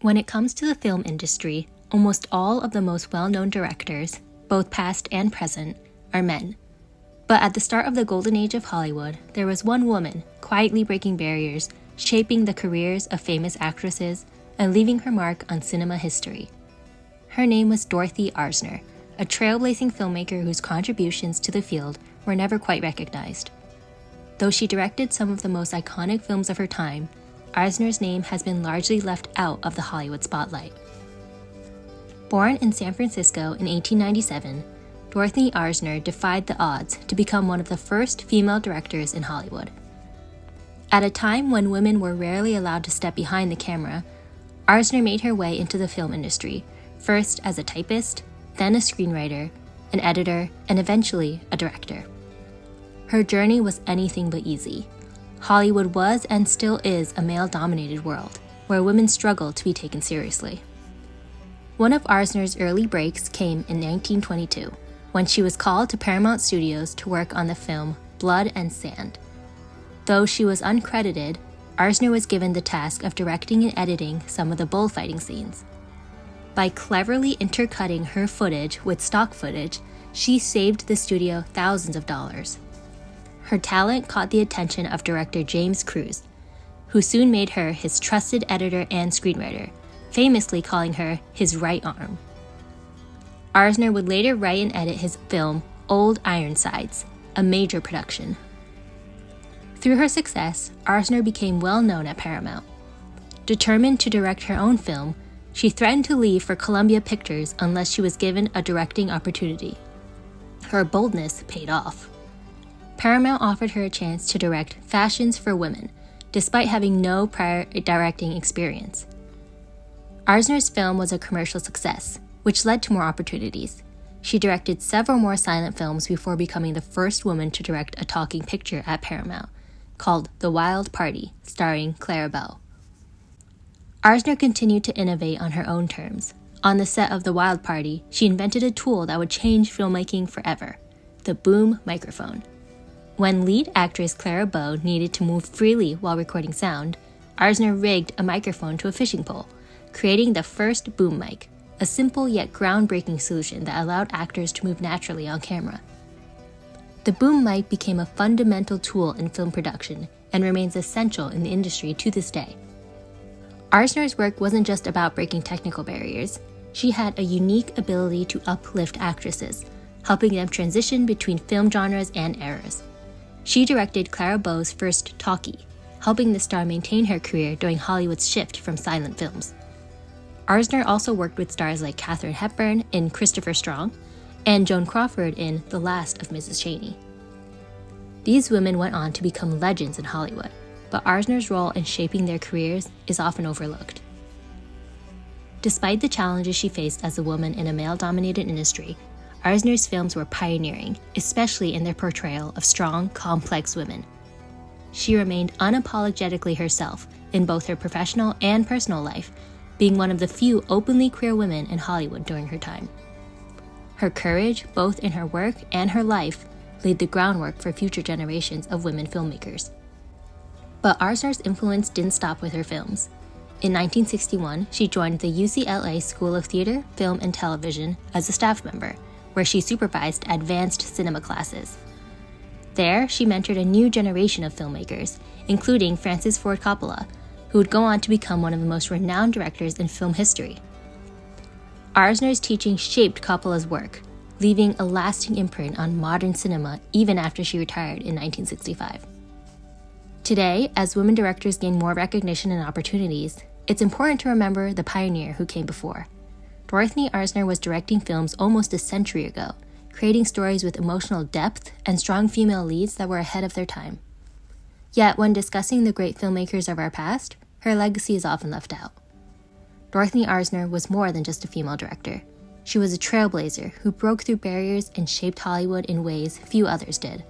When it comes to the film industry, almost all of the most well-known directors, both past and present, are men. But at the start of the golden age of Hollywood, there was one woman quietly breaking barriers, shaping the careers of famous actresses, and leaving her mark on cinema history. Her name was Dorothy Arzner, a trailblazing filmmaker whose contributions to the field were never quite recognized. Though she directed some of the most iconic films of her time, Arzner's name has been largely left out of the Hollywood spotlight. Born in San Francisco in 1897, Dorothy Arzner defied the odds to become one of the first female directors in Hollywood. At a time when women were rarely allowed to step behind the camera, Arzner made her way into the film industry, first as a typist, then a screenwriter, an editor, and eventually a director. Her journey was anything but easy. Hollywood was and still is a male-dominated world, where women struggle to be taken seriously. One of Arzner's early breaks came in 1922, when she was called to Paramount Studios to work on the film Blood and Sand. Though she was uncredited, Arzner was given the task of directing and editing some of the bullfighting scenes. By cleverly intercutting her footage with stock footage, she saved the studio thousands of dollars. Her talent caught the attention of director James Cruise, who soon made her his trusted editor and screenwriter, famously calling her his right arm. Arzner would later write and edit his film Old Ironsides, a major production. Through her success, Arzner became well known at Paramount. Determined to direct her own film, she threatened to leave for Columbia Pictures unless she was given a directing opportunity. Her boldness paid off. Paramount offered her a chance to direct Fashions for Women, despite having no prior directing experience. Arzner's film was a commercial success, which led to more opportunities. She directed several more silent films before becoming the first woman to direct a talking picture at Paramount, called The Wild Party, starring Clara. Arzner continued to innovate on her own terms. On the set of The Wild Party, she invented a tool that would change filmmaking forever: the boom microphone. When lead actress Clara needed to move freely while recording sound, Arzner rigged a microphone to a fishing pole, creating the first boom mic, a simple yet groundbreaking solution that allowed actors to move naturally on camera. The boom mic became a fundamental tool in film production and remains essential in the industry to this day. Arzner's work wasn't just about breaking technical barriers. She had a unique ability to uplift actresses, helping them transition between film genres and eras. She directed Clara Bow's first talkie, helping the star maintain her career during Hollywood's shift from silent films. Arzner also worked with stars like Katharine Hepburn in Christopher Strong and Joan Crawford in The Last of Mrs. Cheney. These women went on to become legends in Hollywood, but Arzner's role in shaping their careers is often overlooked. Despite the challenges she faced as a woman in a male-dominated industry, Arzner's films were pioneering, especially in their portrayal of strong, complex women. She remained unapologetically herself in both her professional and personal life, being one of the few openly queer women in Hollywood during her time. Her courage, both in her work and her life, laid the groundwork for future generations of women filmmakers. But Arzner's influence didn't stop with her films. In 1961, she joined the UCLA School of Theater, Film, and Television as a staff member, where she supervised advanced cinema classes. There, she mentored a new generation of filmmakers, including Francis Ford Coppola, who would go on to become one of the most renowned directors in film history. Arzner's teaching shaped Coppola's work, leaving a lasting imprint on modern cinema even after she retired in 1965. Today, as women directors gain more recognition and opportunities, it's important to remember the pioneer who came before. Dorothy Arzner was directing films almost a century ago, creating stories with emotional depth and strong female leads that were ahead of their time. Yet, when discussing the great filmmakers of our past, her legacy is often left out. Dorothy Arzner was more than just a female director. She was a trailblazer who broke through barriers and shaped Hollywood in ways few others did.